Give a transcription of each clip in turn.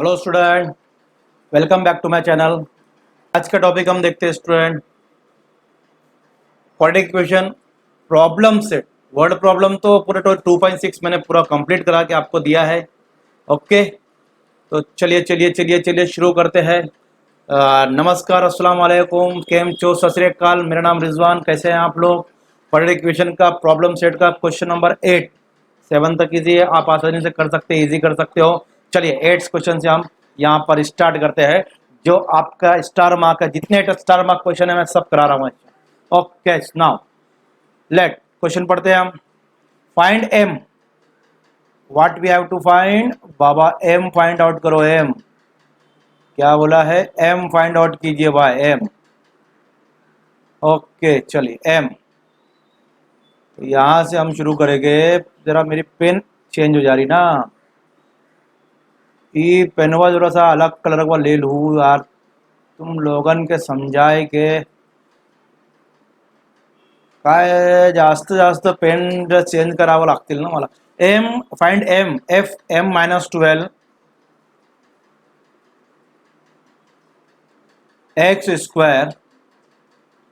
Hello student, welcome back to my channel. आज का topic हम देखते हैं student, quadratic equation problem set. Word problem तो पूरे 2.6 मैंने पूरा कंप्लीट करा के आपको दिया है। ओके, तो चलिए चलिए चलिए चलिए शुरू करते हैं। नमस्कार, अस्सलाम वालेकुम, केम चो, सत श्री अकाल। मेरा नाम रिजवान। कैसे हैं आप लोग? क्वाड्रेटिक इक्वेशन का प्रॉब्लम सेट का क्वेश्चन नंबर 8 7 तक इजी है, आप आसानी से कर सकते हैं, इजी कर सकते हो। चलिए 8 क्वेश्चन से हम यहाँ पर स्टार्ट करते हैं। जो आपका स्टार मार्क है, जितने स्टार मार्क क्वेश्चन है मैं सब करा रहा हूँ। ओके, नाउ लेट क्वेश्चन पढ़ते हैं हम। Find M, what we have to find बाबा? एम फाइंड आउट करो। एम क्या बोला है? एम फाइंड आउट कीजिए भाई, एम। ओके चलिए एम, तो यहाँ से हम शुरू करेंगे। जरा मेरी पेन चेंज हो जा रही ना, ये पेनवा जरा सा अलग कलर का ले लूँ यार, तुम लोगन के समझाए के काय जास्त जास्त पेन चेंज करावं लागतील ना मला। M find m, if m -12 x²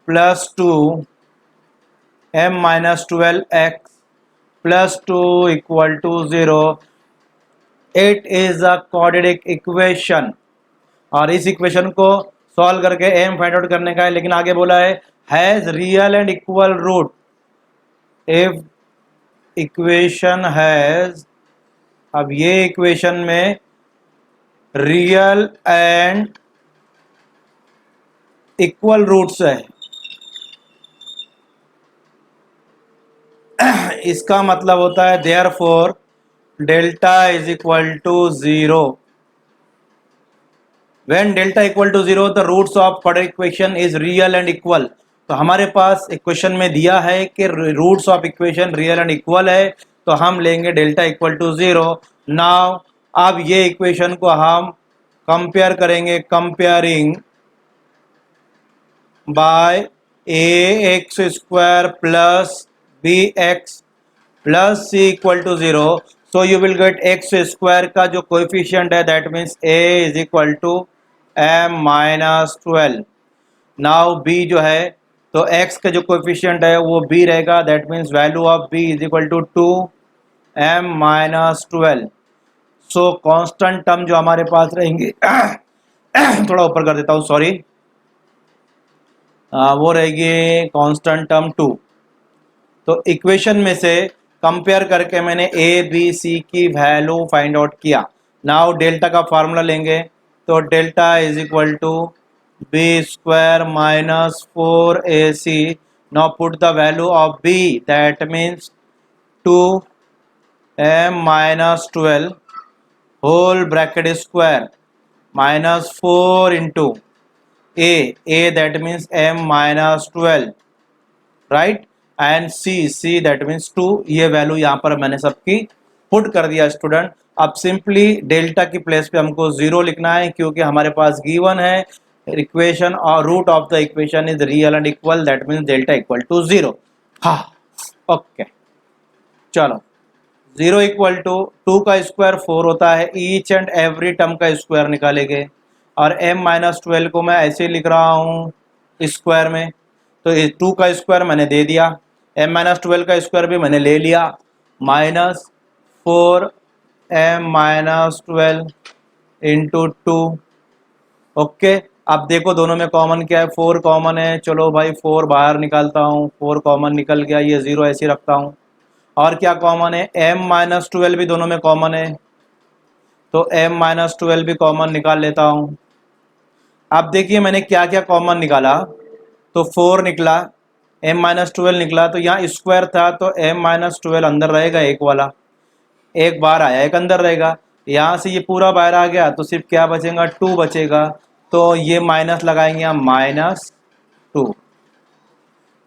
+2 m -12 x +2 = 0। 8 is a quadratic equation और इस इक्वेशन को सॉल्व करके एम फाइंड आउट करने का है। लेकिन आगे बोला है has real and equal root. If equation has, अब ये इक्वेशन में रियल एंड इक्वल रूट्स है, इसका मतलब होता है therefore delta is equal to 0। When delta equal to 0 the roots of quadratic equation is real and equal. तो हमारे पास इक्वेशन में दिया है कि roots of equation real and equal है, तो हम लेंगे डेल्टा इक्वल टू 0। नाउ अब ये इक्वेशन को हम कंपेयर करेंगे, comparing by ax² plus bx plus c equal to 0। So you will get x² का जो कोएफिशिएंट है that means a is equal to m -12। Now b जो है, तो x का जो कोएफिशिएंट है वो b रहेगा, that means value of b is equal to 2 m -12। So constant term जो हमारे पास रहेंगे थोड़ा ऊपर कर देता हूँ, सॉरी, वो रहेगी कांस्टेंट टर्म 2। तो इक्वेशन में से कंपेयर करके मैंने ए बी सी की वैल्यू फाइंड आउट किया। नाउ डेल्टा का फार्मूला लेंगे, तो delta is equal to b² -4ac। Now put the value of b, that means 2m -12 whole bracket square -4 into a that means m -12 right, and c that means 2। ये value यहाँ पर मैंने सबकी put कर दिया student. अब simply delta की place पे हमको 0 लिखना है, क्योंकि हमारे पास गिवन है इक्वेशन और root of the equation is real and equal, that means delta equal to 0। हाँ ओके, चलो 0 इक्वल टू 2 का स्क्वायर 4 होता है, ईच एंड एवरी टर्म का स्क्वायर निकालेंगे। और m -12 को मैं ऐसे लिख रहा हूँ स्क्वायर में, तो 2 का स्क्वायर मैंने दे दिया, m -12 का स्क्वायर भी मैंने ले लिया, -4 m -12 इंटू 2। ओके, अब देखो दोनों में कॉमन क्या है? 4 कॉमन है, चलो भाई 4 बाहर निकालता हूँ, 4 कॉमन निकल गया, ये 0 ऐसे रखता हूँ। और क्या कॉमन है? m -12 भी दोनों में कॉमन है, तो m -12 भी कॉमन निकाल लेता हूँ। अब देखिए मैंने क्या क्या कॉमन निकाला, तो 4 निकला, m -12 निकला, तो यहाँ स्क्वायर था तो m -12 अंदर रहेगा, एक वाला एक बाहर आया, एक अंदर रहेगा। यहाँ से ये पूरा बाहर आ गया तो सिर्फ क्या बचेगा? 2 बचेगा, तो ये माइनस लगाएंगे हम, -2,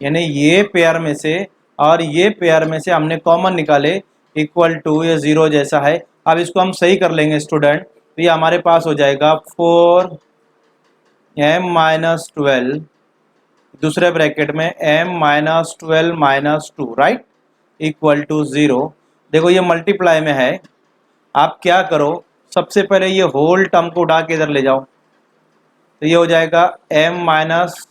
यानी ये पेयर में से और ये पेयर में से हमने कॉमन निकाले, इक्वल टू, ये 0 जैसा है। अब इसको हम सही कर लेंगे स्टूडेंट, तो ये हमारे पास हो जाएगा 4m -12 दूसरे ब्रैकेट में m -12 -2 राइट, इक्वल टू 0। देखो ये मल्टीप्लाई में है, आप क्या करो सबसे पहले ये होल टर्म को उठा के इधर ले जाओ, तो ये हो जाएगा m minus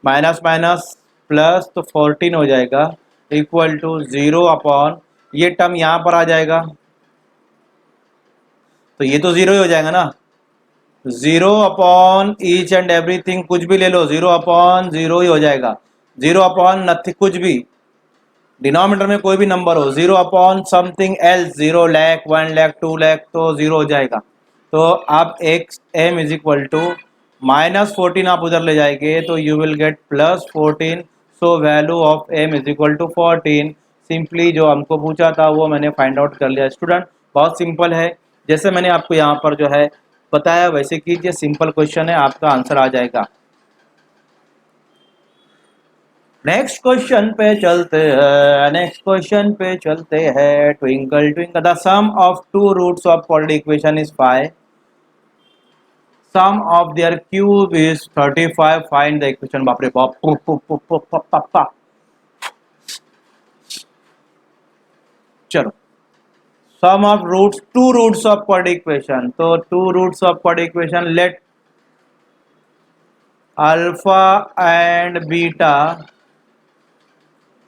minus minus plus, तो 14 हो जाएगा इक्वल टू 0 अपॉन ये टर्म यहाँ पर आ जाएगा, तो ये तो 0 ही हो जाएगा ना। 0 अपॉन ईच एंड एवरीथिंग, कुछ भी ले लो, 0 अपॉन 0 ही हो जाएगा। 0 अपॉन नथिंग, कुछ भी डिनोमिनेटर में कोई भी नंबर हो, 0 upon something else, 0 lakh 1 lakh 2 lakh, तो 0 हो जाएगा। तो अब x m is equal to -14 आप उधर ले जाएंगे तो you will get +14। So value of m is equal to 14। Simply जो हमको पूछा था वो मैंने फाइंड आउट कर लिया स्टूडेंट, बहुत सिंपल है। जैसे मैंने आपको यहाँ पर जो है बताया वैसे कीजिए, सिंपल क्वेश्चन है, आपका आंसर आ जाएगा। नेक्स्ट क्वेश्चन पे चलते हैं, नेक्स्ट क्वेश्चन पे चलते हैं। Twinkle twinkle the sum of two roots of quadratic equation is 5, sum of their cube is 35, find the equation. बाप रे बाप, चलो sum of roots, two roots of quadratic equation, तो two roots of quadratic equation, let alpha and beta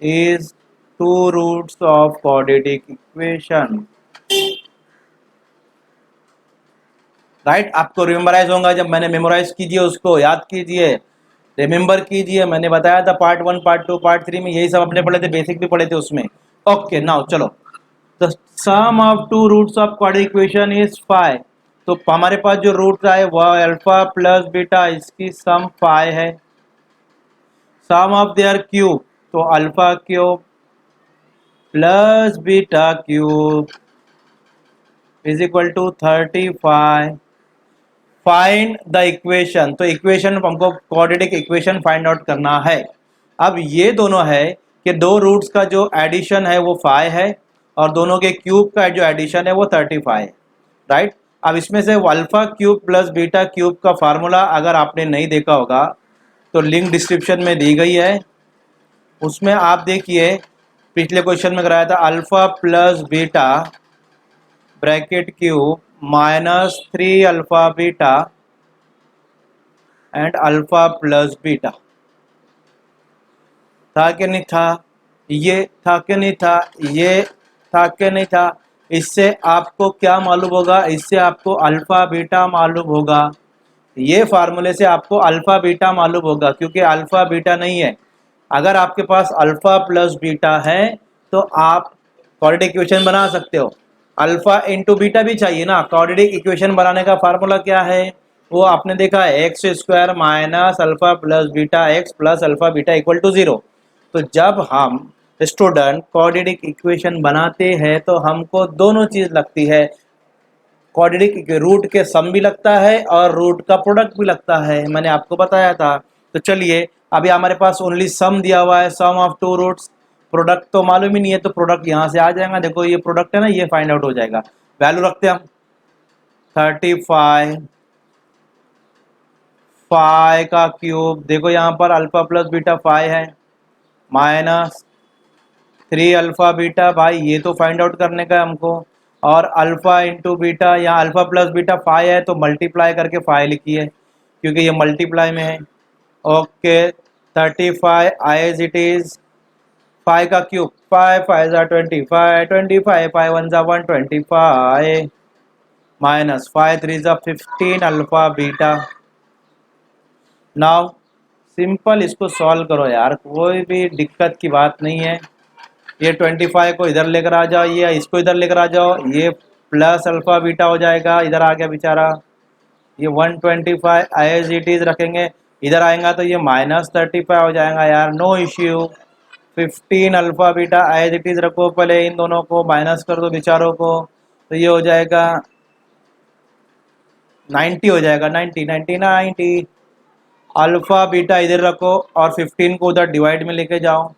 is two roots of quadratic equation, right. आपको rememberize होगा, जब मैंने memorise कीजिए, उसको याद कीजिए, रिमेम्बर कीजिए। मैंने बताया था पार्ट 1 पार्ट 2 पार्ट 3 में यही सब अपने पढ़े थे, बेसिक भी पढ़े थे उसमें। ओके नाउ चलो, the sum of two roots of quadratic equation is 5। तो हमारे पास जो रूट है वह अल्फा प्लस बीटा, इसकी सम 5 है। सम ऑफ देयर क्यूब, तो alpha cube plus beta cube is equal to 35। Find the equation, तो इक्वेशन हमको क्वाड्रेटिक इक्वेशन फाइंड आउट करना है। अब ये दोनों है कि दो रूट्स का जो एडिशन है वो 5 है और दोनों के क्यूब का जो एडिशन है वो 35 है, राइट। अब इसमें से alpha cube plus beta cube का फार्मूला अगर आपने नहीं देखा होगा तो लिंक डिस्क्रिप्शन में दी गई है, उसमें आप देखिए। पिछले क्वेश्चन में कराया था alpha plus beta bracket cube -3 alpha beta and alpha plus beta, था कि नहीं था? ये था कि नहीं था? ये था कि नहीं था? इससे आपको क्या मालूम होगा? इससे आपको अल्फा बीटा मालूम होगा। ये फार्मूले से आपको अल्फा बीटा मालूम होगा, क्योंकि अल्फा बीटा नहीं है। अगर आपके पास अल्फा प्लस बीटा है तो आप क्वाड्रेटिक इक्वेशन बना सकते हो। अल्फा इंटू बीटा भी चाहिए ना। क्वाड्रेटिक इक्वेशन बनाने का फार्मूला क्या है वो आपने देखा है, x square minus alpha plus beta x plus alpha beta equal to 0। तो जब हम स्टूडेंट क्वाड्रेटिक इक्वेशन बनाते हैं तो हमको दोनों चीज़ लगती है, क्वाड्रेटिक रूट के सम भी लगता है और रूट का प्रोडक्ट भी लगता है, मैंने आपको बताया था। तो चलिए अभी हमारे पास ओनली सम दिया हुआ है, sum of two roots. Product तो मालूम ही नहीं है, तो प्रोडक्ट यहाँ से आ जाएगा। देखो ये प्रोडक्ट है ना, ये फाइंड आउट हो जाएगा। वैल्यू रखते हैं हम 35, 5 का क्यूब, देखो यहाँ पर अल्फा प्लस बीटा 5 है, -3 अल्फा बीटा, भाई ये तो फाइंड आउट करने का है हमको। और अल्फा इंटू बीटा, यहाँ अल्फा प्लस बीटा 5 है तो मल्टीप्लाई करके 5 लिखिए, क्योंकि ये मल्टीप्लाई में है। ओके 35 एज इट इज, 5 का क्यूब, 5 5 ज़ा 25, 25 5 1 ज़ा 125 -5 3 ज़ा 15 अल्फा बीटा। नाउ सिंपल इसको सॉल्व करो यार, कोई भी दिक्कत की बात नहीं है। ये 25 को इधर लेकर आ जाओ, ये इसको इधर लेकर आ जाओ, ये प्लस अल्फा बीटा हो जाएगा, इधर आ गया बेचारा। ये 125 एज इट इज रखेंगे, इधर आएगा तो ये -35 हो जाएगा यार, no issue. 15 alpha beta as it is रखो, पहले इन दोनों को माइनस कर दो बेचारों को, तो ये हो जाएगा 90 हो जाएगा, 90 90 90। अल्फा बीटा इधर रखो और 15 को उधर डिवाइड में लेके जाओ,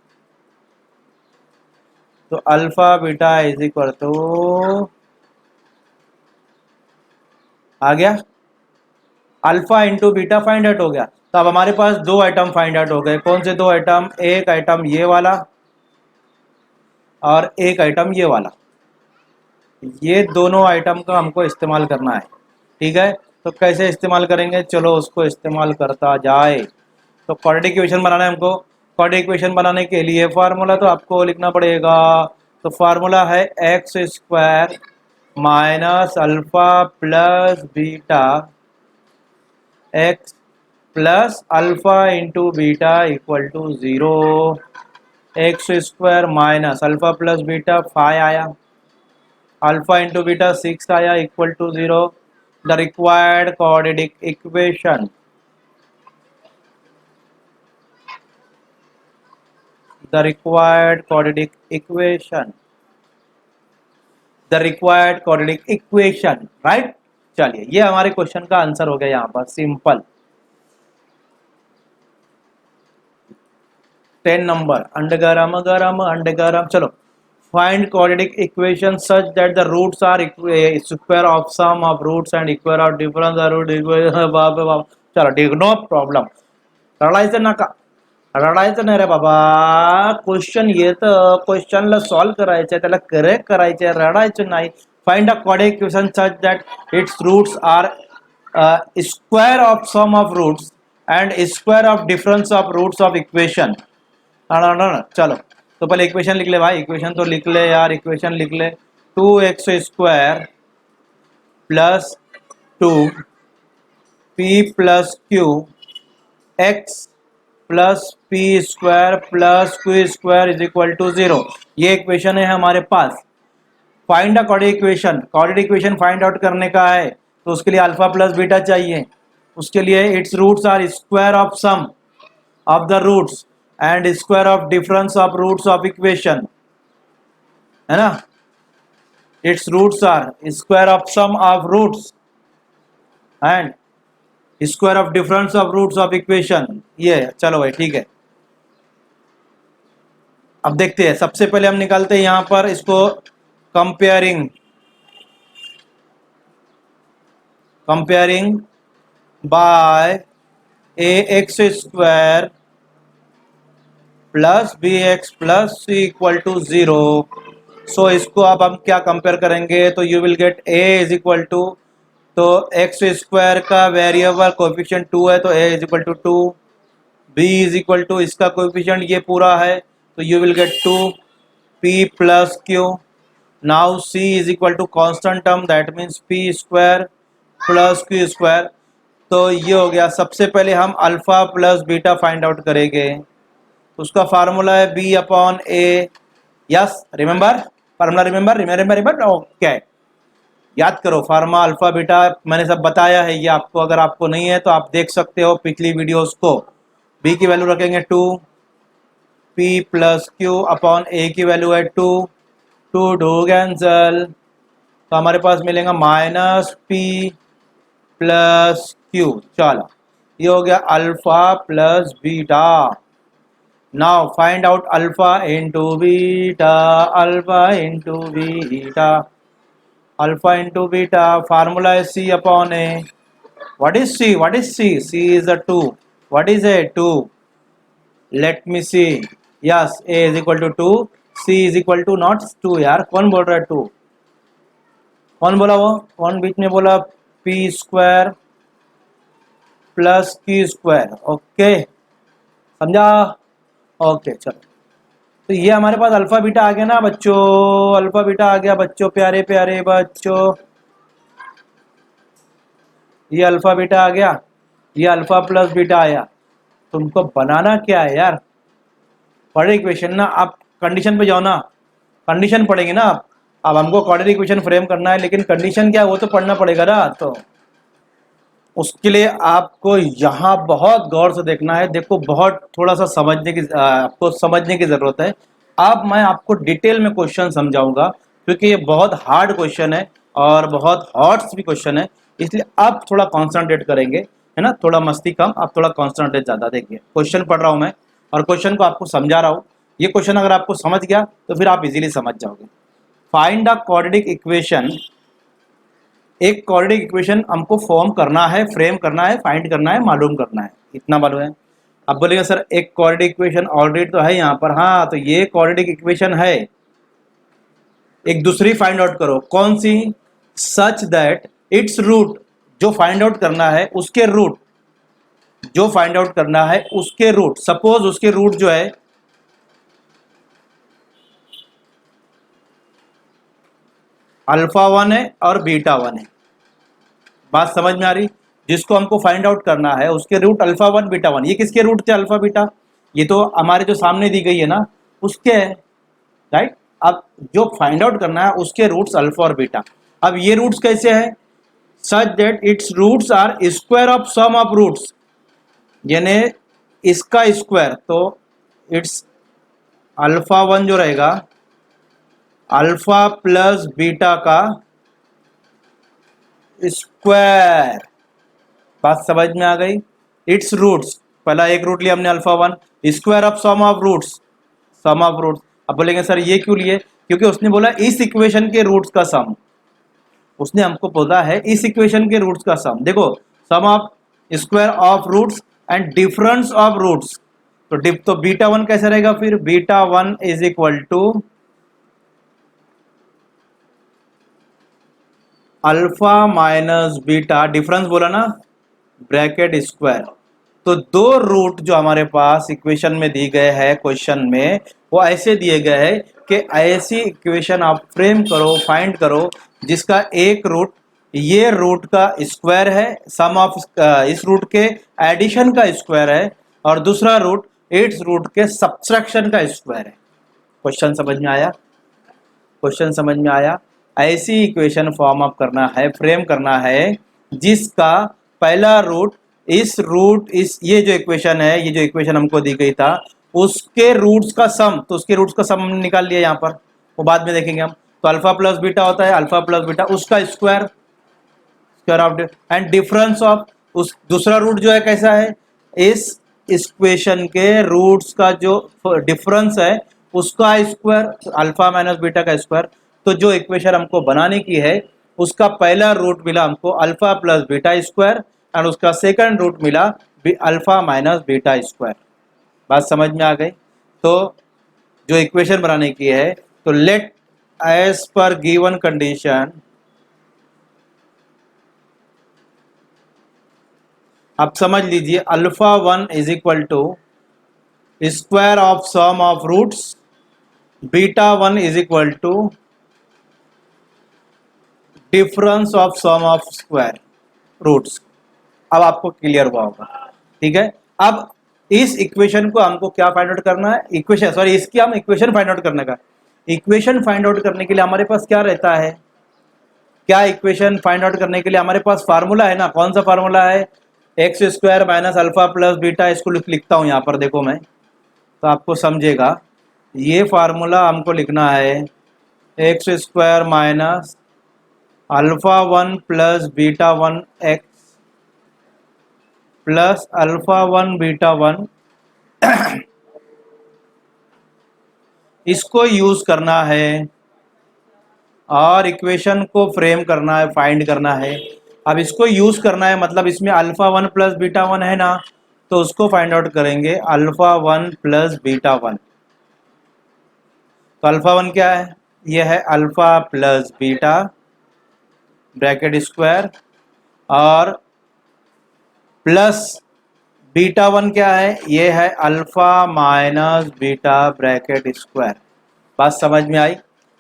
तो alpha beta is equal to आ गया, alpha into beta find out हो गया। तो अब हमारे पास दो आइटम फाइंड आउट हो गए। कौन से दो आइटम? एक आइटम ये वाला और एक आइटम ये वाला। ये दोनों आइटम का हमको इस्तेमाल करना है, ठीक है। तो कैसे इस्तेमाल करेंगे, चलो उसको इस्तेमाल करता जाए। तो क्वाड्रेटिक इक्वेशन बनाना है हमको। क्वाड्रेटिक इक्वेशन बनाने के लिए फार्मूला तो आपको लिखना पड़ेगा। तो फार्मूला है x square minus alpha plus beta x plus alpha into beta equal to 0। X square minus alpha plus beta 5 आया, अल्फा इंटू बीटा 6 आया equal to 0। The required quadratic equation, the required quadratic equation, the required quadratic equation, right. चलिए ये हमारे question का answer हो गया यहाँ पर, सिंपल। 10 नंबर अंडगरम। चलो, find quadratic equation such that the roots are square of sum of roots and square of difference root बाप। चलो ठीक, नो प्रॉब्लेम। रडायचं नका, रडायचं नाही रे बाबा। क्वेश्चन येतं, क्वेश्चनला सॉल्व करायचं, त्याला करेक्ट करायचे, रडायचं नाही। Find a quadratic equation such that its roots are square of sum of roots and square of difference of roots of equation. चलो, तो पहले इक्वेशन लिख ले भाई, इक्वेशन तो लिख ले यार, इक्वेशन लिख ले। 2x square plus 2p plus Q X plus P square plus Q square is equal to 0। ये इक्वेशन है हमारे पास। Find a quadratic equation, quadratic equation find out करने का है, तो उसके लिए अल्फा प्लस बीटा चाहिए। उसके लिए its roots are square of sum of the roots and square of difference of roots of equation, है ना। Its roots are square of sum of roots and square of difference of roots of equation. ये चलो भाई ठीक है। अब देखते हैं, सबसे पहले हम निकालते हैं यहां पर इसको comparing by A X square plus B X plus C equal to 0। So इसको अब हम क्या कंपेयर करेंगे, तो you will get A is equal to, तो एक्स स्क्वायर का वेरिएबल कोएफिशिएंट 2 है, तो A is equal to 2। B is equal to, इसका कोएफिशिएंट ये पूरा है, तो you will get 2 P plus Q. Now C is equal to constant term, that means P square plus Q square. तो ये हो गया। सबसे पहले हम alpha plus beta find out करेंगे, उसका फार्मूला है B upon A. Yes, remember formula, remember okay, याद करो फार्मा अल्फा बीटा, मैंने सब बताया है ये आपको। अगर आपको नहीं है तो आप देख सकते हो पिछली वीडियोस को। बी की वैल्यू रखेंगे 2, पी प्लस क्यू अपॉन ए की वैल्यू है 2, 2 कैंसल, तो हमारे पास मिलेगा माइनस पी प्लस क्यू। चलो, ये हो गया alpha plus beta. Now find out alpha into beta, alpha into beta, alpha into beta. Formula है C upon A. What is C, what is C, C is a 2। What is A 2, let me see. Yes, A is equal to 2, C is equal to not 2 यार, कौन बोल रहा है 2, कौन बोला, वो कौन बीच में बोला, P square plus Q square. Okay, समझा, ओके चलो। तो ये हमारे पास अल्फा बीटा आ गया ना बच्चों, अल्फा बीटा आ गया बच्चों, प्यारे प्यारे बच्चों, ये अल्फा बीटा आ गया, ये अल्फा प्लस बीटा आया। तुमको बनाना क्या है यार, पढ़े इक्वेशन ना, आप कंडीशन पे जाओ ना, कंडीशन पढ़ेंगे ना आप। अब हमको क्वाड्रेटिक इक्वेशन फ्रेम करना है, लेकिन कंडीशन क्या है वो तो पढ़ना पड़ेगा ना। तो उसके लिए आपको यहाँ बहुत गौर से देखना है। देखो, बहुत थोड़ा सा समझने की आपको समझने की ज़रूरत है। अब मैं आपको डिटेल में क्वेश्चन समझाऊंगा, क्योंकि ये बहुत हार्ड क्वेश्चन है और बहुत हॉट्स भी क्वेश्चन है, इसलिए आप थोड़ा कॉन्सेंट्रेट करेंगे, है ना। थोड़ा मस्ती कम, आप थोड़ा कॉन्सेंट्रेट ज़्यादा। देखिए, क्वेश्चन पढ़ रहा हूँ मैं और क्वेश्चन को आपको समझा रहा हूँ। ये क्वेश्चन अगर आपको समझ गया तो फिर आप इजीली समझ जाओगे। फाइंड द क्वाड्रेटिक इक्वेशन, एक क्वाड्रेटिक इक्वेशन हमको फॉर्म करना है, फ्रेम करना है, फाइंड करना है, मालूम करना है, इतना मालूम है। अब बोलेंगे सर एक क्वाड्रेटिक इक्वेशन ऑलरेडी तो है यहाँ पर, हाँ, तो ये क्वाड्रेटिक इक्वेशन है, एक दूसरी फाइंड आउट करो, कौन सी? सच दैट इट्स रूट, जो फाइंड आउट करना है उसके रूट, जो फाइंड आउट करना है उसके रूट, सपोज उसके रूट जो है अल्फा 1 है और बीटा 1 है। बात समझ में आ रही? जिसको हमको फाइंड आउट करना है उसके रूट अल्फा 1 बीटा 1, ये किसके रूट थे अल्फा बीटा? ये तो हमारे जो सामने दी गई है ना उसके है, राइट। अब जो फाइंड आउट करना है उसके रूट्स अल्फा और बीटा। अब ये रूट्स कैसे है? Such that its roots are square of sum of roots, यानी इसका स्क्वायर, तो इट्स अल्फा 1 जो रहेगा अल्फा प्लस बीटा का स्क्वायर। बात समझ में आ गई? इट्स रूट्स, पहला एक रूट लिया हमने alpha 1, square of sum of roots, sum of roots. अब बोलेंगे सर ये क्यों लिए? क्योंकि उसने बोला इस इक्वेशन के रूट्स का सम, उसने हमको बोला है इस इक्वेशन के रूट्स का सम। देखो, sum of square of roots and difference of roots, तो बीटा 1 कैसे रहेगा फिर? Beta 1 is equal to alpha minus beta, difference बोला ना, ब्रैकेट स्क्वायर। तो दो रूट जो हमारे पास इक्वेशन में दी गए हैं क्वेश्चन में, वो ऐसे दिए गए हैं कि ऐसी इक्वेशन आप फ्रेम करो, फाइंड करो जिसका एक रूट ये रूट का स्क्वायर है, सम ऑफ इस रूट के एडिशन का स्क्वायर है, और दूसरा रूट इट्स रूट के सब्ट्रैक्शन का स्क्वायर है। क्वेश्चन समझ में आया? क्वेश्चन समझ में आया? ऐसी इक्वेशन फॉर्म अप करना है, फ्रेम करना है जिसका पहला रूट इस ये जो इक्वेशन है, ये जो इक्वेशन हमको दी गई था उसके रूट्स का सम, तो उसके रूट्स का सम हमने निकाल लिया यहाँ पर, वो बाद में देखेंगे हम। तो अल्फा प्लस बीटा होता है, अल्फा प्लस बीटा उसका square, square of, and difference of उस दूसरा रूट जो है कैसा है, इस इक्वेशन के रूट्स का जो डिफरेंस है उसका स्क्वायर, अल्फा माइनस बीटा का स्क्वायर। तो जो इक्वेशन हमको बनाने की है उसका पहला रूट मिला हमको alpha plus beta square, and उसका सेकंड रूट मिला अल्फा माइनस बीटा स्क्वायर। बात समझ में आ गई? तो जो इक्वेशन बनाने की है, तो let as per given condition, अब समझ लीजिए alpha 1 is equal to square of sum of roots, beta 1 is equal to difference of sum of square roots. अब आपको क्लियर हुआ होगा, ठीक है। अब इस इक्वेशन को हमको क्या फाइंड आउट करना है? इक्वेशन, सॉरी, इसकी हम इक्वेशन फाइंड आउट करने का, इक्वेशन फाइंड आउट करने के लिए हमारे पास क्या रहता है? क्या इक्वेशन फाइंड आउट करने के लिए हमारे पास फार्मूला है ना? कौन सा फार्मूला है? X square minus alpha plus beta. इसको लिखता हूं यहाँ पर, देखो मैं, तो आपको समझेगा। ये फार्मूला हमको लिखना है x square minus alpha 1 plus beta 1 x plus alpha 1 beta 1, इसको यूज करना है और इक्वेशन को फ्रेम करना है, फाइंड करना है। अब इसको यूज करना है मतलब इसमें अल्फा 1 प्लस बीटा 1 है ना, तो उसको फाइंड आउट करेंगे अल्फा 1 प्लस बीटा 1। तो अल्फा 1 क्या है? ये है alpha plus beta bracket square, और प्लस बीटा 1 क्या है? ये है alpha minus beta bracket square. बात समझ में आई?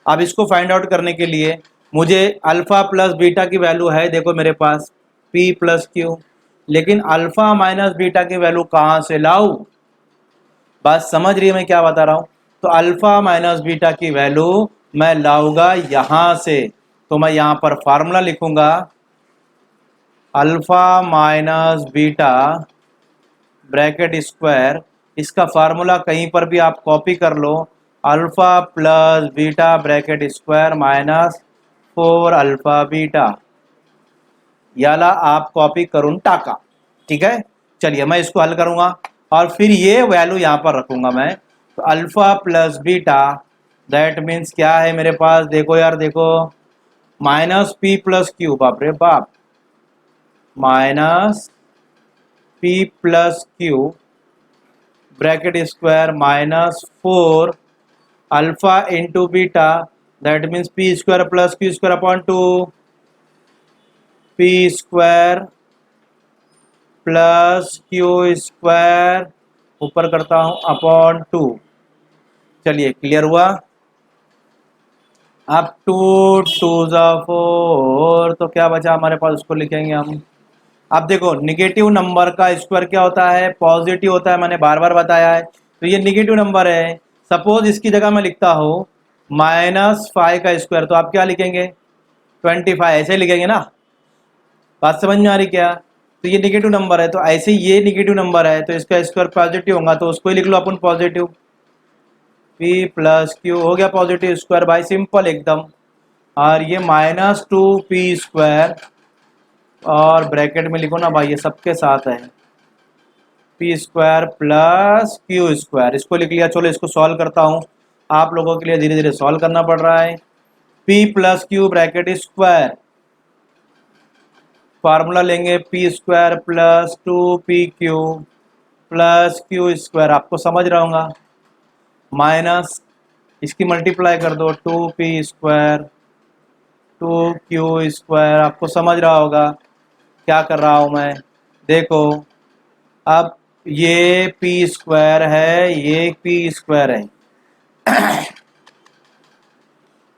अब इसको फाइंड आउट करने के लिए मुझे अल्फा प्लस बीटा की वैल्यू है, देखो मेरे पास p प्लस क्यू, लेकिन अल्फा माइनस बीटा की वैल्यू कहाँ से लाऊं? बात समझ रही है मैं क्या बता रहा हूँ? तो अल्फा माइनस बीटा की वैल्यू मैं लाऊंगा यहाँ से, तो मैं यहाँ पर फार्मूला लिखूंगा alpha minus beta bracket square. इसका फार्मूला कहीं पर भी आप कॉपी कर लो, alpha plus beta bracket square minus 4 alpha beta, याला आप कॉपी करून टाका, ठीक है। चलिए मैं इसको हल करूंगा और फिर ये वैल्यू यहाँ पर रखूंगा मैं। तो alpha plus beta that means क्या है मेरे पास? देखो यार, देखो, माइनस पी प्लस क्यू, बाप रे बाप, minus P plus Q bracket square minus 4 alpha into beta that means P square plus Q square upon 2, P square plus Q square ऊपर करता हूँ अपॉन 2। चलिए क्लियर हुआ। अब 2 2 ज़ा 4, तो क्या बचा हमारे पास, उसको लिखेंगे हम। अब देखो निगेटिव नंबर का स्क्वायर क्या होता है, पॉजिटिव होता है, मैंने बार बार बताया है। तो ये निगेटिव नंबर है, सपोज इसकी जगह मैं लिखता हूँ -5 का स्क्वायर, तो आप क्या लिखेंगे 25, ऐसे लिखेंगे ना। बात समझ में आ रही क्या। तो ये निगेटिव नंबर है, तो ऐसे ये निगेटिव नंबर है तो इसका स्क्वायर पॉजिटिव होगा, तो उसको ही लिख लो अपन पॉजिटिव। पी प्लस क्यू हो गया पॉजिटिव स्क्वायर भाई, सिंपल एकदम। और ये -2p², और ब्रैकेट में लिखो ना भाई, ये सबके साथ है p² प्लस q², इसको लिख लिया। चलो इसको सॉल्व करता हूँ, आप लोगों के लिए धीरे धीरे सॉल्व करना पड़ रहा है। p plus Q bracket square, formula लेंगे p² plus 2pq plus q², आपको समझ रहा होगा, माइनस इसकी मल्टीप्लाई कर दो 2p² 2q², आपको समझ रहा होगा क्या कर रहा हूँ मैं। देखो अब ये p² है, ये p² है,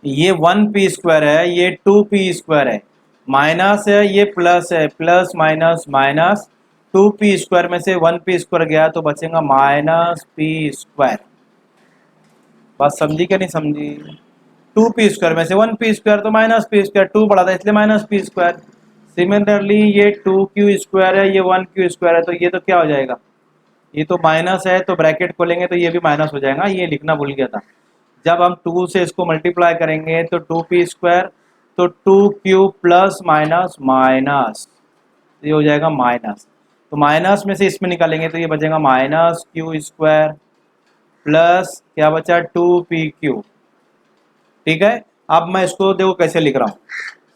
ये 1p² है, ये 2p² है, माइनस है, ये प्लस है, प्लस माइनस माइनस, 2p² में से 1p² गया तो बचेगा -p²। बात समझी क्या नहीं समझी। 2p² में से 1p² तो -p², 2 बड़ा था इसलिए -p²। सिमिलरली ये 2q² है, ये 1q² है, तो ये तो क्या हो जाएगा, ये तो माइनस है, तो ब्रैकेट खोलेंगे तो ये भी माइनस हो जाएगा, ये लिखना भूल गया था। जब हम 2 से इसको मल्टीप्लाई करेंगे तो 2p², तो 2q प्लस माइनस माइनस, ये हो जाएगा माइनस, तो माइनस में से इसमें निकालेंगे तो ये बचेगा -q² प्लस क्या बचा 2pq। ठीक है, अब मैं इसको देखो कैसे लिख रहा हूँ,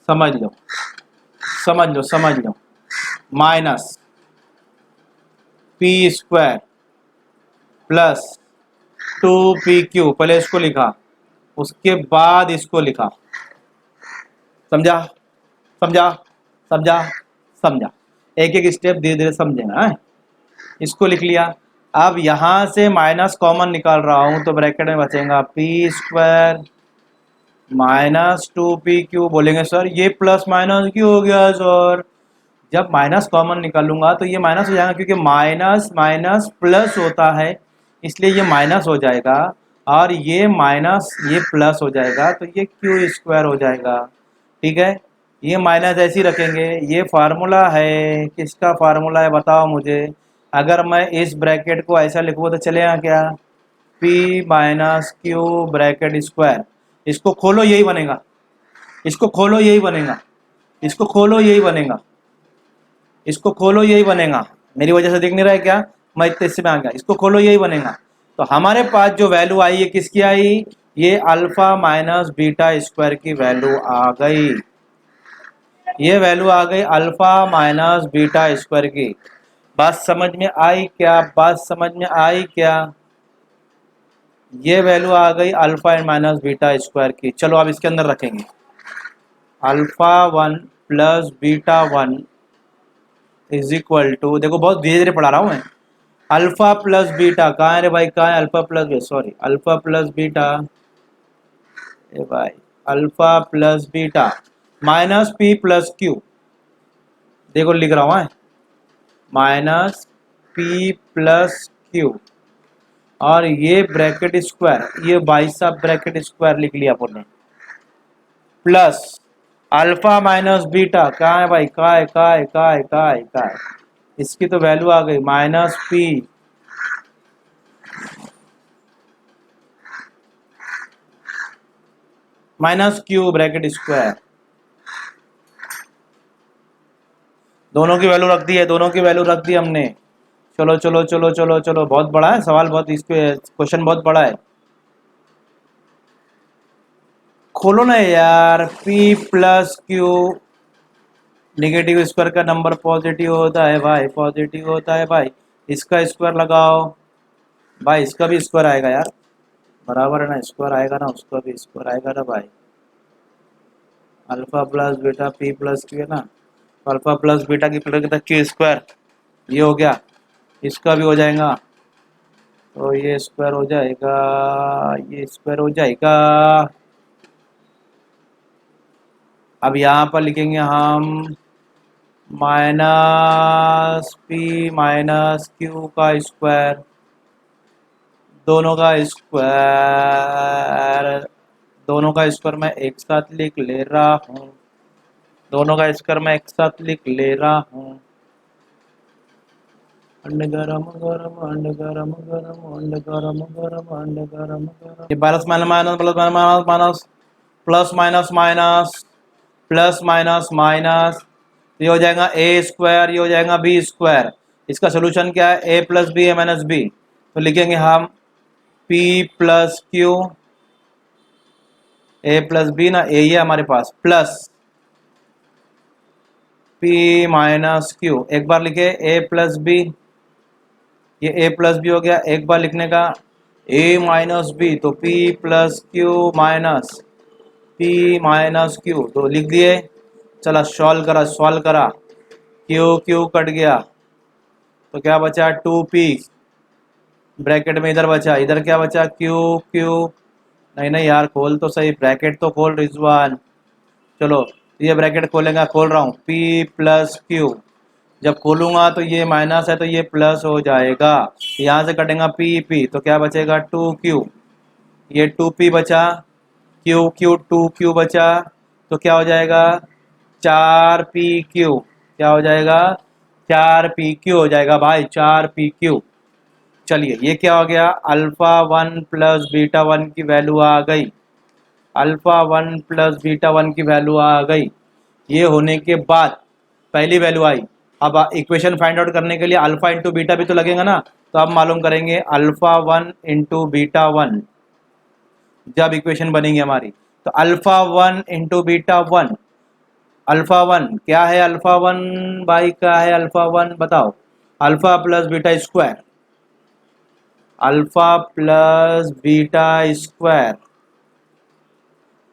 समझ लो समझ लो समझ लो। माइनस p² प्लस 2pq, पहले इसको लिखा उसके बाद इसको लिखा, समझा समझा समझा समझा, एक एक स्टेप धीरे धीरे समझेना है। इसको लिख लिया। अब यहाँ से माइनस कॉमन निकाल रहा हूँ तो ब्रैकेट में बचेगा p² माइनस 2pq। बोलेंगे सर ये प्लस माइनस क्यों हो गया सर। जब माइनस कॉमन निकालूंगा तो ये माइनस हो जाएगा, क्योंकि माइनस माइनस प्लस होता है, इसलिए ये माइनस हो जाएगा, और ये माइनस ये प्लस हो जाएगा, तो ये q² हो जाएगा। ठीक है, ये माइनस ऐसे ही रखेंगे। ये फार्मूला है, किसका फार्मूला है बताओ मुझे। अगर मैं इस ब्रैकेट को ऐसा लिखूँ तो चलेगा क्या, p minus Q bracket square, इसको खोलो यही बनेगा, इसको खोलो यही बनेगा, इसको खोलो यही बनेगा, इसको खोलो यही बनेगा। मेरी वजह से दिख नहीं रहा है क्या, मैं इतने से में आ गया, इसको खोलो यही बनेगा। तो हमारे पास जो वैल्यू आई है किसकी आई, ये अल्फा माइनस बीटा स्क्वायर की वैल्यू आ गई, ये वैल्यू आ गई अल्फा माइनस बीटा स्क्वायर की। बात समझ में आई क्या, बात समझ में आई क्या, ये वैल्यू आ गई अल्फा माइनस बीटा स्क्वायर की। चलो अब इसके अंदर रखेंगे alpha 1 plus beta 1 is equal to, देखो बहुत धीरे धीरे पढ़ा रहा हूँ मैं, अल्फा प्लस बीटा कहाँ है रे भाई, कहाँ है alpha plus, sorry alpha plus beta, ए भाई alpha plus beta minus P plus Q, देखो लिख रहा हूँ माइनस पी प्लस क्यू, और ये ब्रैकेट स्क्वायर, ये भाई साहब ब्रैकेट स्क्वायर लिख लिया आपने, प्लस अल्फा माइनस बीटा कहाँ है भाई, कहाँ है कहाँ है कहाँ है कहाँ है कहाँ है, इसकी तो वैल्यू आ गई minus P minus Q bracket square. दोनों की वैल्यू रख दी है, दोनों की वैल्यू रख दी हमने। चलो चलो चलो चलो चलो, बहुत बड़ा है सवाल, बहुत इसके क्वेश्चन बहुत बड़ा है, खोलो ना यार। p plus Q, negative square का नंबर पॉजिटिव होता है भाई, पॉजिटिव होता है भाई, इसका स्क्वायर लगाओ भाई, इसका भी स्क्वायर आएगा यार, बराबर है ना, स्क्वायर आएगा ना, उसका भी स्क्वायर आएगा ना भाई। Alpha plus beta P plus Q है ना, तो अल्फा प्लस बीटा की प्रोडक्ट कितना, क्यू स्क्वायर, ये हो गया, इसका भी हो जाएगा, तो ये स्क्वायर हो जाएगा, ये स्क्वायर हो जाएगा। अब यहाँ पर लिखेंगे हम माइनस पी माइनस क्यू का स्क्वायर, दोनों का स्क्वायर, दोनों का स्क्वायर मैं एक साथ लिख ले रहा हूँ, दोनों का स्क्वायर मैं एक साथ लिख ले रहा हूँ। अंड गरम गरम अंड गरम गरम अंड गरम गरम अंड गरम गरम, ये minus minus minus plus minus minus plus minus minus plus minus minus, ये हो जाएगा ए स्क्वायर, ये हो जाएगा बी स्क्वायर। इसका सोल्यूशन क्या है, ए प्लस बी ए माइनस बी, तो लिखेंगे हम पी प्लस क्यू, ए प्लस बी ना, ए ही है हमारे पास, प्लस पी माइनस क्यू, एक बार लिखे ए प्लस बी, ये ए प्लस बी हो गया, एक बार लिखने का ए माइनस बी, तो P plus Q minus P minus Q, तो लिख दिए। चला सॉल्व करा, क्यू क्यू कट गया, तो क्या बचा, टू पी, ब्रैकेट में इधर बचा, इधर क्या बचा, क्यू क्यू, नहीं नहीं यार खोल तो सही, ब्रैकेट तो खोल रिजवान, चलो ये ब्रैकेट खोलेगा, खोल रहा हूँ, पी प्लस क्यू, जब खोलूंगा तो ये माइनस है तो ये प्लस हो जाएगा, यहाँ से कटेगा पी पी, तो क्या बचेगा, टू क्यू, ये टू पी बचा, क्यू क्यू टू क्यू बचा, तो क्या हो जाएगा, चार पी क्यू, क्या हो जाएगा, चार पी क्यू हो जाएगा भाई, चार पी क्यू। चलिए ये क्या हो गया, alpha one plus beta one की वैल्यू आ गई, alpha one plus beta one की वैल्यू आ गई। ये होने के बाद पहली वैल्यू आई, अब इक्वेशन फाइंड आउट करने के लिए अल्फा इंटू बीटा भी तो लगेगा ना, तो अब मालूम करेंगे alpha one into beta one, जब इक्वेशन बनेगी हमारी, तो alpha one into beta one, alpha one क्या है, अल्फा वन भाई क्या है, अल्फा वन बताओ, alpha plus beta square, alpha plus beta square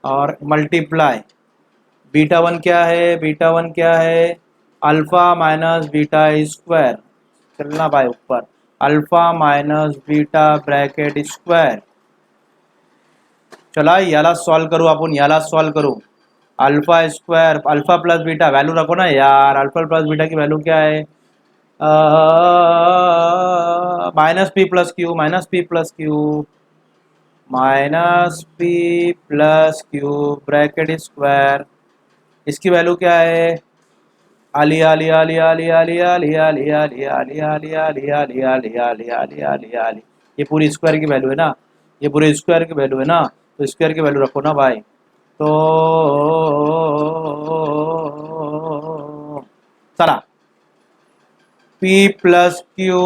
और मल्टीप्लाई, बीटा वन क्या है, बीटा वन क्या है, अल्फा माइनस बीटा स्क्वायर, चलना भाई ऊपर, alpha minus beta bracket square. चला याला सॉल्व करूँ, अपन याला सॉल्व करूँ, alpha square alpha plus beta, value रखो ना यार, अल्फा प्लस बीटा की वैल्यू क्या है, minus P plus Q, minus P plus Q, minus P plus Q bracket square, इसकी वैल्यू क्या है, आली आली आली आली आली आली आली आली आली आली आली आली आली आली आली आली आली, ये पूरी स्क्वायर की वैल्यू है ना, ये पूरे स्क्वायर की वैल्यू है ना, तो स्क्वायर की वैल्यू रखो ना भाई, तो चला P plus Q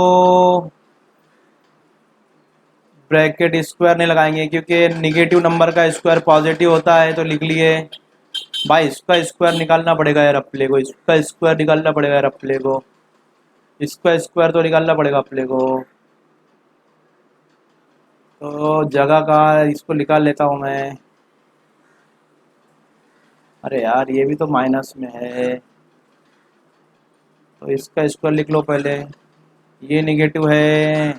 bracket square नहीं लगाएंगे क्योंकि निगेटिव नंबर का स्क्वायर पॉजिटिव होता है, तो लिख लिए भाई, इसका स्क्वायर निकालना पड़ेगा यार अपने को, इसका स्क्वायर निकालना पड़ेगा यार अपने को, इसका स्क्वायर तो निकालना पड़ेगा अपने को, तो जगह का इसको निकाल लेता हूँ मैं, अरे यार ये भी तो माइनस में है, तो इसका स्क्वायर लिख लो पहले, ये निगेटिव है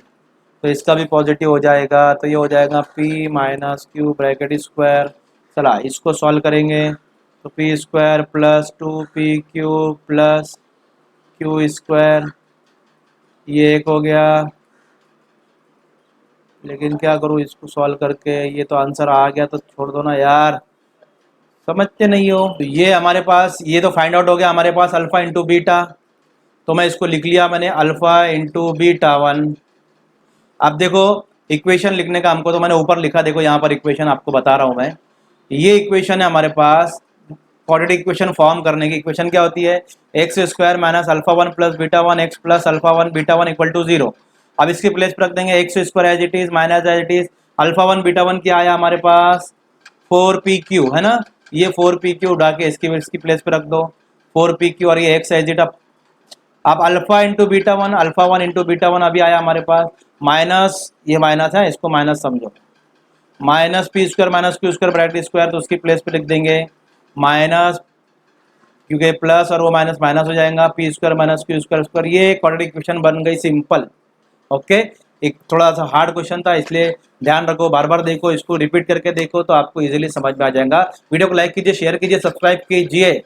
तो इसका भी पॉजिटिव हो जाएगा, तो ये हो जाएगा P minus Q bracket square. चला इसको सॉल्व करेंगे, तो P square plus two P Q plus Q square, ये एक हो गया, लेकिन क्या करूँ इसको सॉल्व करके, ये तो आंसर आ गया तो छोड़ दो ना यार, समझते नहीं हो। तो ये हमारे पास, ये तो फाइंड आउट हो गया हमारे पास अल्फा इंटू बीटा, तो मैं इसको लिख लिया मैंने अल्फा इंटू बीटा वन। अब देखो इक्वेशन लिखने का हमको, तो मैंने ऊपर लिखा, देखो यहाँ पर इक्वेशन आपको बता रहा हूँ मैं, ये इक्वेशन है हमारे पास, क्वाड्रेटिक इक्वेशन फॉर्म करने की इक्वेशन क्या होती है, x square minus alpha one plus beta one x plus alpha one beta one equal to zero. अब इसके प्लेस पर रख देंगे x square as it is minus as it is alpha one beta one क्या आया हमारे पास, four P Q है ना, ये फोर पी क्यू उठा के इसकी प्लेस पे रख दो, फोर पी क्यू और ये एक्स एज इट। अब alpha into beta one, alpha one into beta one अभी आया हमारे पास, माइनस, ये माइनस है इसको माइनस समझो, minus P square minus Q square bracket square, तो उसकी प्लेस पे लिख देंगे माइनस, क्योंकि प्लस और वो माइनस माइनस हो जाएगा, P square minus Q square square, ये क्वाड्रेटिक इक्वेशन बन गई सिंपल। ओके, एक थोड़ा सा हार्ड क्वेश्चन था, इसलिए ध्यान रखो, बार बार देखो, इसको रिपीट करके देखो तो आपको इजीली समझ में आ जाएगा। वीडियो को लाइक कीजिए, शेयर कीजिए, सब्सक्राइब कीजिए।